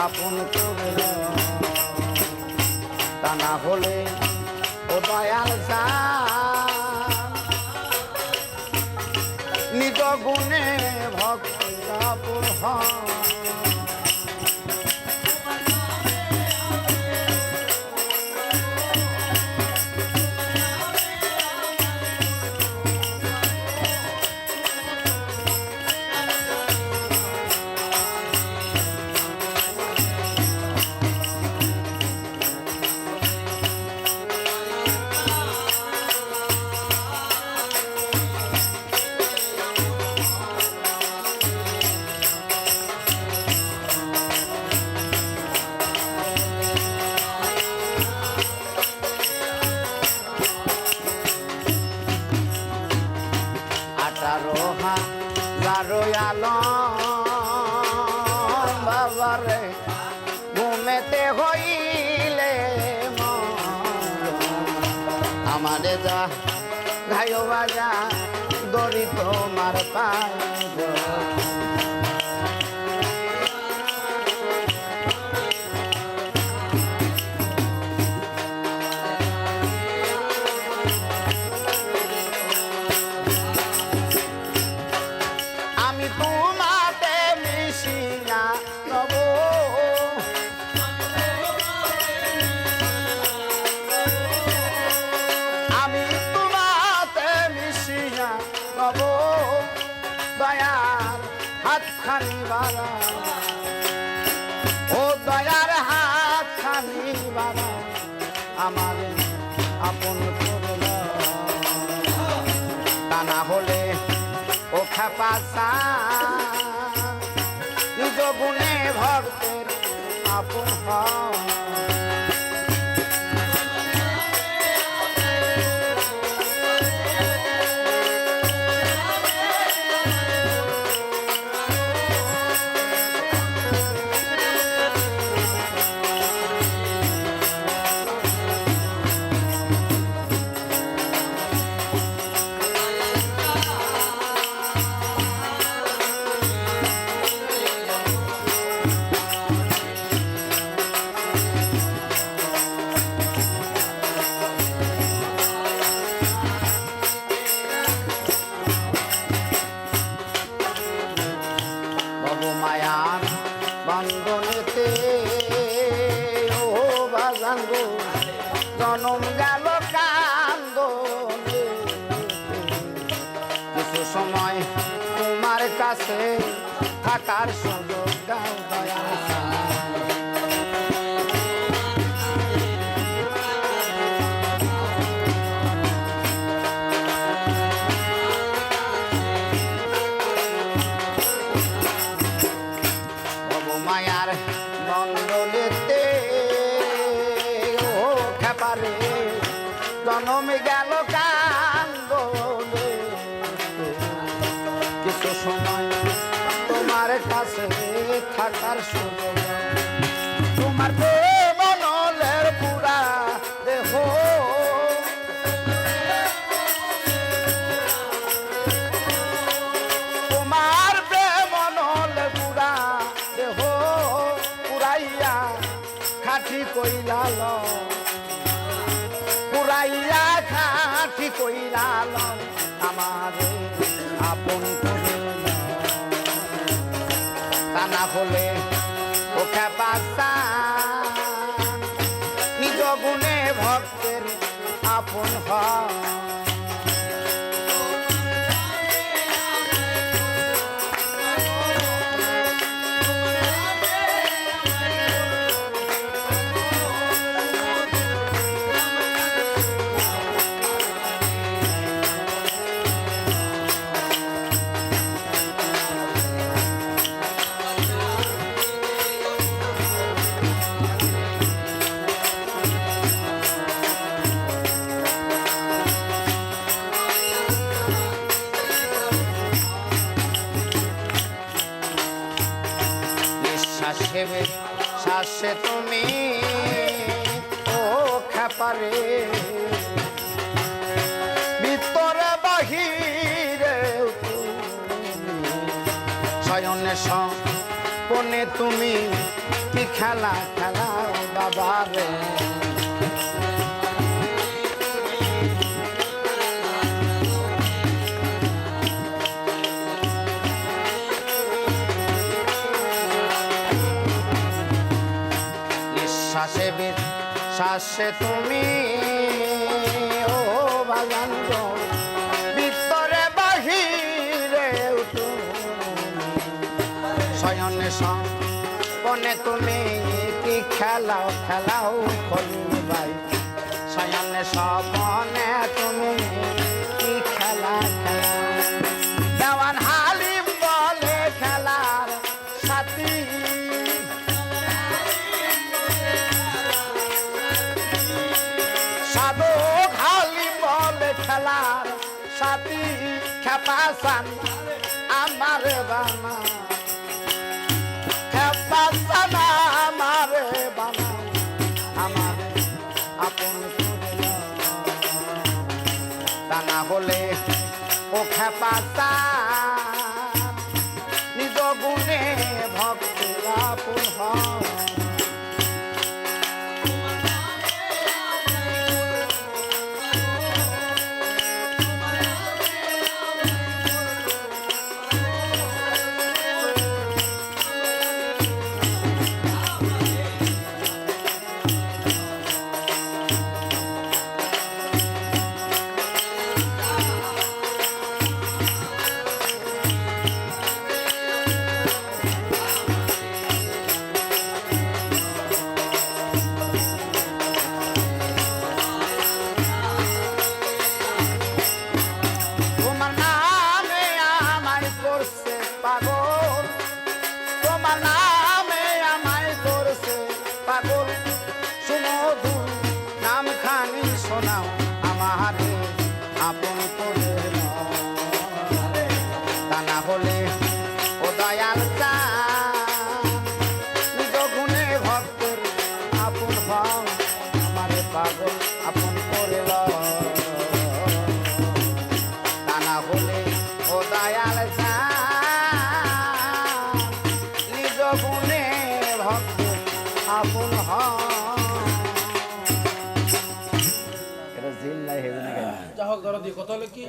আপন করে তা না হলে ও দয়াল নিজ গুণে ভক্তি আপন বাবারে ঘুমেতে হইলে আমারে যা ঘায় বাজা দড়ি তোমার পায় ও দয়ার হাত খানি বাবা আমার আপন করল তা না হলে ও খেপাসা নিজ গুণে ভক্তের আপন মায়ার বন্ধনেতে ও বাজাঙ্গো জনম গেল কান্দনে কিছু সময় তোমার কাছে থাকার সুযোগ দাও দয়া মায়ার বন্ধনেতে ও খেপারে জনম গেল কান্দনে কিছু সময় তোমার কাছে থাকার সুযোগ তোমার মনলের পুরা দেহ তোমার মনলের পুরা দেহ পুরাইয়া খাটি কইলাল পুরাইয়া খাটি কইলাল আমার আপন করে তা না হলে ও খেপাসা নিজ গুণে ভক্তের আপন হয় শ্বাসে তুমি ও খেপারে ভিতরে বাহিরে শয়নে স্বপনে তুমি কি খেলা খেলাও বাবা রে নিঃশ্বাসে বিশ্বাসে তুমি ও বাগান গো ভিতরে বাহিরে শয়নে সপনে তুমি কি খেলাও খেলাও কলিম ভাই শয়নে সপনে তুমি কি খেলা খেলা দেওয়ান হালিম বলে খেলার সাথী সাধক হালিম বলে খেলার সাথী খেপাসান আমার বানা খেপাসান আমার বানা আমার আপন তা না হলে ও খেপাসান নিজ গুণে ভক্তের আপন হয় শোনাও আমারে আপন করে তা না হলে ও দয়াল নিজ গুণে ভক্তের আপন ভাও আমারে পাগল আপন করে তা না হলে ও দয়াল নিজ গুণে ভক্তের আপন হয় যা হোক ধরো দিয়ে কত হলে কি